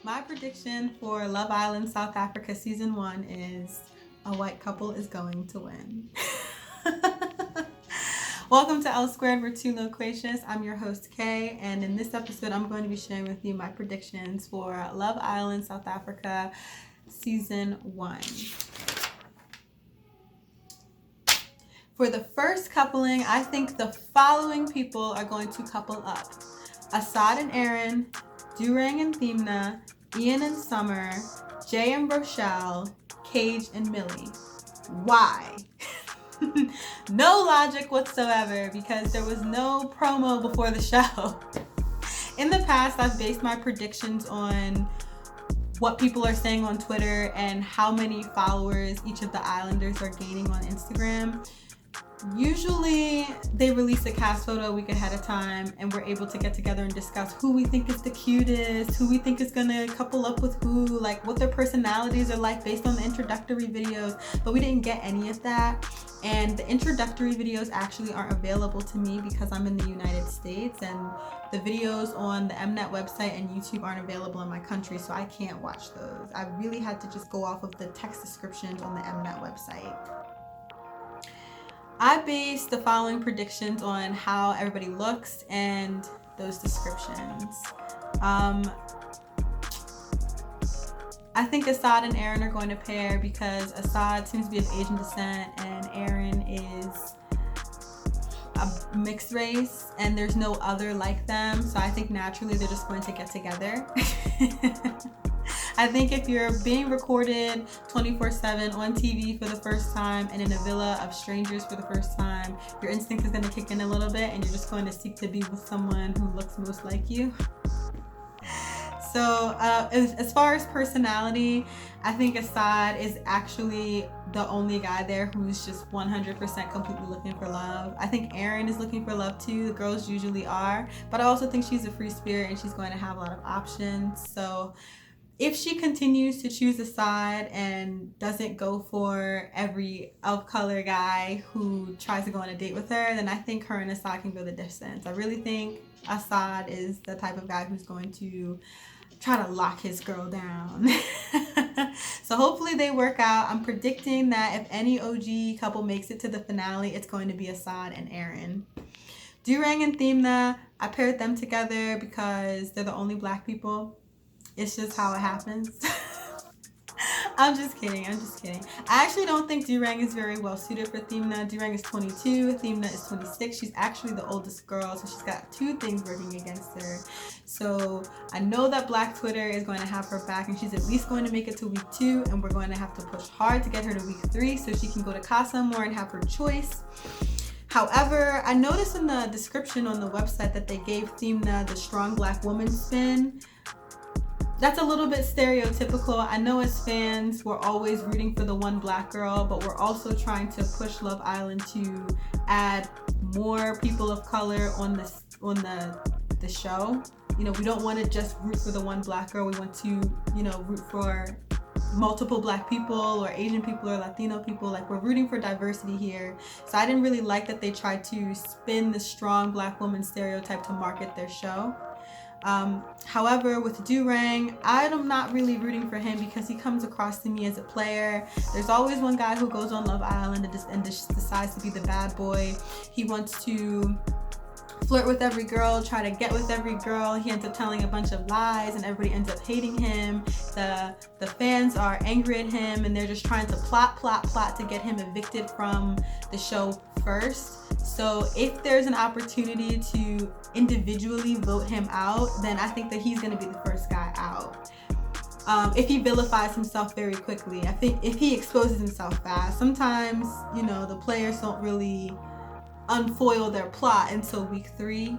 My prediction for Love Island South Africa Season 1 is a white couple is going to win. Welcome to L Squared, we're two loquacious. I'm your host, Kay, and in this episode, I'm going to be sharing with you my predictions for Love Island South Africa Season 1. For the first coupling, I think the following people are going to couple up. Assad and Aaron, Durang and Themna, Ian and Summer, Jay and Rochelle, Cage and Millie. Why? No logic whatsoever because there was no promo before the show. In the past, I've based my predictions on what people are saying on Twitter and how many followers each of the Islanders are gaining on Instagram. Usually they release a cast photo a week ahead of time and we're able to get together and discuss who we think is the cutest, who we think is gonna couple up with who, like what their personalities are like based on the introductory videos, but we didn't get any of that. And the introductory videos actually aren't available to me because I'm in the United States and the videos on the Mnet website and YouTube aren't available in my country, so I can't watch those. I really had to just go off of the text descriptions on the Mnet website. I based the following predictions on how everybody looks and those descriptions. I think Assad and Aaron are going to pair because Assad seems to be of Asian descent and Aaron is a mixed race and there's no other like them. So I think naturally they're just going to get together. I think if you're being recorded 24/7 on TV for the first time and in a villa of strangers for the first time, your instinct is going to kick in a little bit and you're just going to seek to be with someone who looks most like you. So as far as personality, I think Assad is actually the only guy there who's just 100% completely looking for love. I think Aaron is looking for love too. The girls usually are. But I also think she's a free spirit and she's going to have a lot of options. So if she continues to choose a side and doesn't go for every of color guy who tries to go on a date with her, then I think her and Assad can go the distance. I really think Assad is the type of guy who's going to try to lock his girl down. So hopefully they work out. I'm predicting that if any OG couple makes it to the finale, it's going to be Assad and Aaron. Durang and Themna, I paired them together because they're the only black people. It's just how it happens. I'm just kidding. I actually don't think Durang is very well suited for Themna. Durang is 22, Themna is 26. She's actually the oldest girl, so she's got two things working against her. So I know that Black Twitter is going to have her back and she's at least going to make it to week 2 and we're going to have to push hard to get her to week 3 so she can go to Casa more and have her choice. However, I noticed in the description on the website that they gave Themna the strong black woman spin. That's a little bit stereotypical. I know as fans, we're always rooting for the one black girl, but we're also trying to push Love Island to add more people of color on the show. You know, we don't want to just root for the one black girl. We want to, root for multiple black people or Asian people or Latino people. Like, we're rooting for diversity here. So I didn't really like that they tried to spin the strong black woman stereotype to market their show. However, with Durang, I'm not really rooting for him because he comes across to me as a player. There's always one guy who goes on Love Island and just decides to be the bad boy. He wants to flirt with every girl, try to get with every girl. He ends up telling a bunch of lies and everybody ends up hating him. The fans are angry at him and they're just trying to plot to get him evicted from the show first. So if there's an opportunity to individually vote him out, then I think that he's going to be the first guy out. If he vilifies himself very quickly, I think if he exposes himself fast, sometimes, the players don't really unfoil their plot until week 3.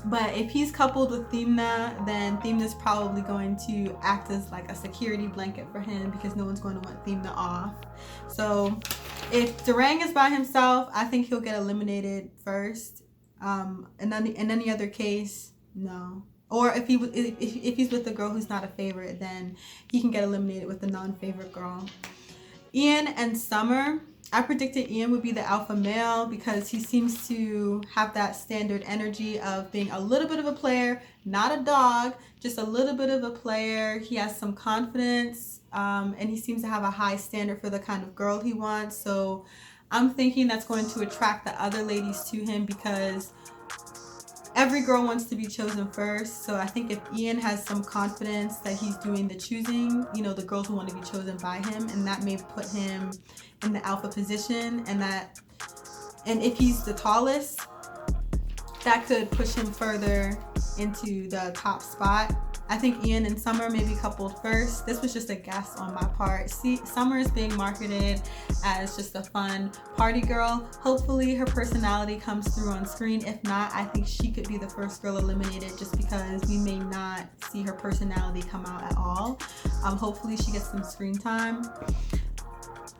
But if he's coupled with Themna, then Themna's probably going to act as like a security blanket for him because no one's going to want Themna off. So if Durang is by himself, I think he'll get eliminated first. In any other case, no. Or if he's with a girl who's not a favorite, then he can get eliminated with the non-favorite girl. Ian and Summer, I predicted Ian would be the alpha male because he seems to have that standard energy of being a little bit of a player, not a dog, just a little bit of a player. He has some confidence, and he seems to have a high standard for the kind of girl he wants. So I'm thinking that's going to attract the other ladies to him because every girl wants to be chosen first. So I think if Ian has some confidence that he's doing the choosing, you know, the girls will want to be chosen by him, and that may put him in the alpha position, and if he's the tallest, that could push him further into the top spot. I think Ian and Summer may be coupled first. This was just a guess on my part. See, Summer is being marketed as just a fun party girl. Hopefully her personality comes through on screen. If not, I think she could be the first girl eliminated just because we may not see her personality come out at all. Hopefully she gets some screen time.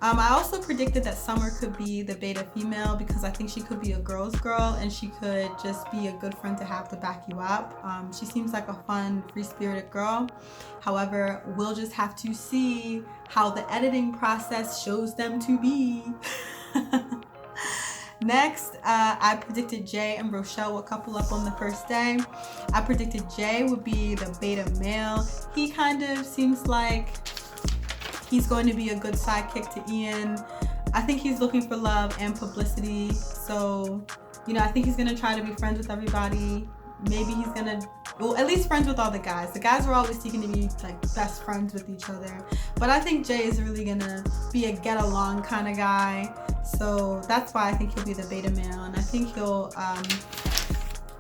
I also predicted that Summer could be the beta female because I think she could be a girl's girl and she could just be a good friend to have to back you up. She seems like a fun, free-spirited girl. However, we'll just have to see how the editing process shows them to be. Next, I predicted Jay and Rochelle would couple up on the first day. I predicted Jay would be the beta male. He kind of seems like he's going to be a good sidekick to Ian. I think he's looking for love and publicity. So, you know, I think he's going to try to be friends with everybody. Maybe he's going to, well, at least friends with all the guys. The guys were always seeking to be like best friends with each other. But I think Jay is really going to be a get along kind of guy. So that's why I think he'll be the beta male. And I think he'll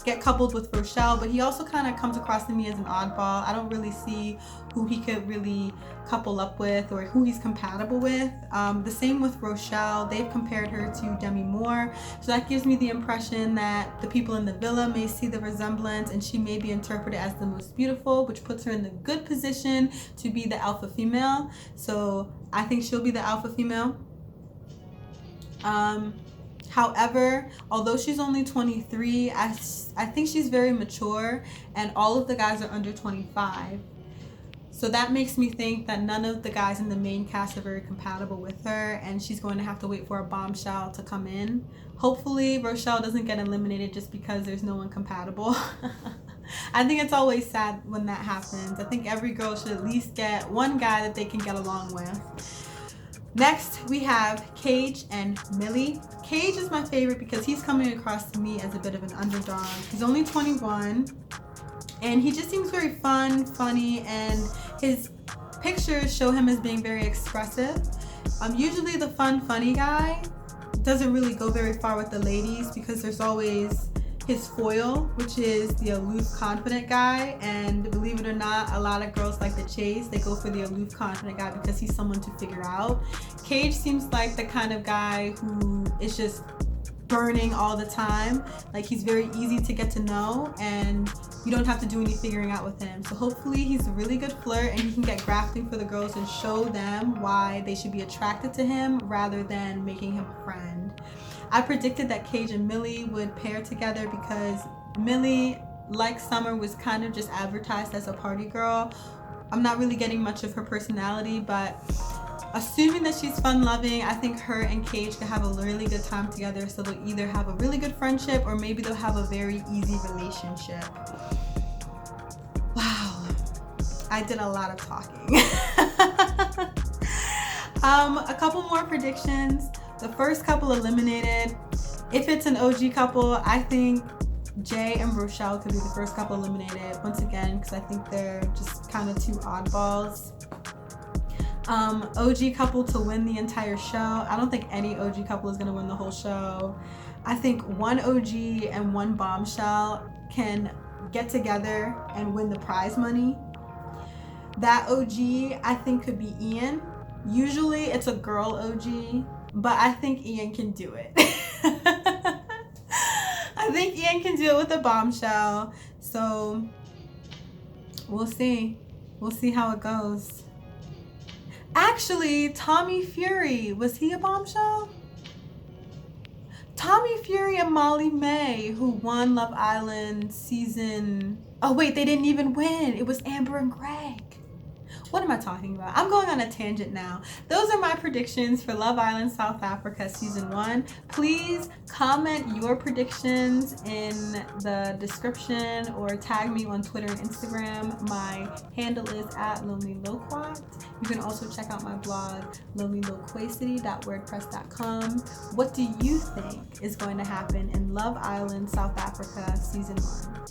get coupled with Rochelle, but he also kind of comes across to me as an oddball. I don't really see who he could really couple up with or who he's compatible with. The same with Rochelle. They've compared her to Demi Moore, so that gives me the impression that the people in the villa may see the resemblance and she may be interpreted as the most beautiful, which puts her in the good position to be the alpha female. So I think she'll be the alpha female. However, although she's only 23, I think she's very mature and all of the guys are under 25. So that makes me think that none of the guys in the main cast are very compatible with her and she's going to have to wait for a bombshell to come in. Hopefully Rochelle doesn't get eliminated just because there's no one compatible. I think it's always sad when that happens. I think every girl should at least get one guy that they can get along with. Next, we have Cage and Millie. Cage is my favorite because he's coming across to me as a bit of an underdog. He's only 21, and he just seems very fun, funny, and his pictures show him as being very expressive. Usually the fun, funny guy doesn't really go very far with the ladies because there's always his foil, which is the aloof, confident guy, and believe it or not, a lot of girls like the chase. They go for the aloof, confident guy because he's someone to figure out. Cage seems like the kind of guy who is just burning all the time. Like, he's very easy to get to know and you don't have to do any figuring out with him. So hopefully he's a really good flirt and he can get grafting for the girls and show them why they should be attracted to him rather than making him a friend. I predicted that Cage and Millie would pair together because Millie, like Summer, was kind of just advertised as a party girl. I'm not really getting much of her personality, but assuming that she's fun-loving, I think her and Cage could have a really good time together. So they'll either have a really good friendship or maybe they'll have a very easy relationship. Wow, I did a lot of talking. A couple more predictions. The first couple eliminated. If it's an OG couple, I think Jay and Rochelle could be the first couple eliminated. Once again, because I think they're just kind of two oddballs. OG couple to win the entire show. I don't think any OG couple is going to win the whole show. I think one OG and one bombshell can get together and win the prize money. That OG, I think, could be Ian. Usually it's a girl OG, but I think Ian can do it. I think Ian can do it with a bombshell. So we'll see. We'll see how it goes. Actually, Tommy Fury, was he a bombshell? Tommy Fury and Molly May, who won Love Island season... Oh wait, they didn't even win. It was Amber and Greg. What am I talking about? I'm going on a tangent now. Those are my predictions for Love Island South Africa Season 1. Please comment your predictions in the description or tag me on Twitter and Instagram. My handle is @lonelyloquat. You can also check out my blog, lonelyloquacity.wordpress.com. What do you think is going to happen in Love Island South Africa Season 1?